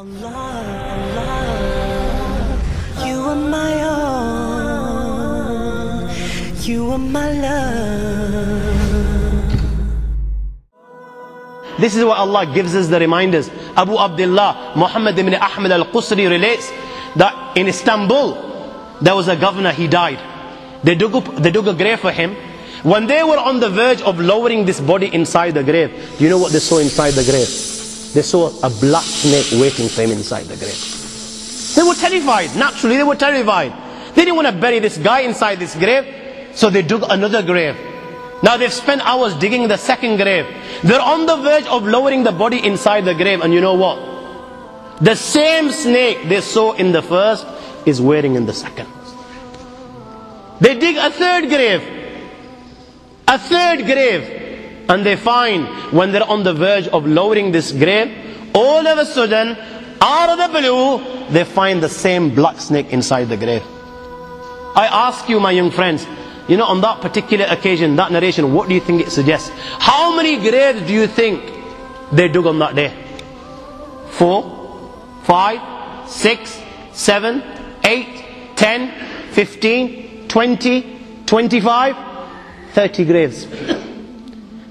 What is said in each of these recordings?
Allah, Allah, you are my all, you are my love. This is what Allah gives us the reminders. Abu Abdullah Muhammad ibn Ahmed al-Qusri relates that in Istanbul there was a governor, he died. They dug a grave for him. When they were on the verge of lowering this body inside the grave, do you know what they saw inside the grave? They saw a black snake waiting for him inside the grave. They were terrified. Naturally they were terrified. They didn't want to bury this guy inside this grave, so they dug another grave. Now they've spent hours digging the second grave. They're on the verge of lowering the body inside the grave, and you know what? The same snake they saw in the first is waiting in the second. They dig a third grave. A third grave. And they find, when they're on the verge of lowering this grave, all of a sudden, out of the blue, they find the same black snake inside the grave. I ask you, my young friends, you know, on that particular occasion, that narration, what do you think it suggests? How many graves do you think they dug on that day? 4, 5, 6, 7, 8, 10, 15, 20, 25, 30 graves.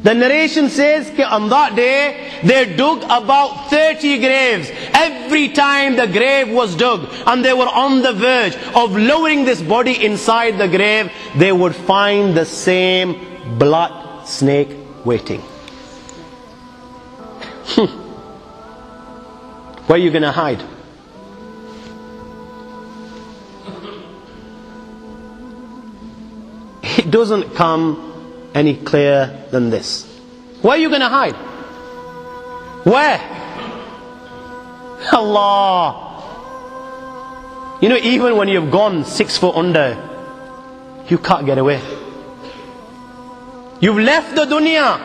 The narration says that on that day they dug about 30 graves. Every time the grave was dug and they were on the verge of lowering this body inside the grave, they would find the same black snake waiting. Where are you going to hide? It doesn't come any clearer than this. Where are you going to hide? Where? Allah. You know, even when you've gone 6 foot under, you can't get away. You've left the dunya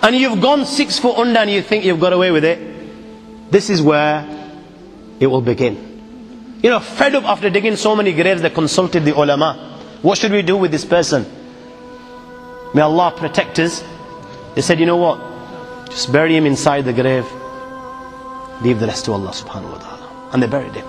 and you've gone 6 foot under and you think you've got away with it. This is where it will begin. You know, fed up after digging so many graves, they consulted the ulama. What should we do with this person? May Allah protect us. They said, you know what? Just bury him inside the grave. Leave the rest to Allah subhanahu wa ta'ala. And they buried him.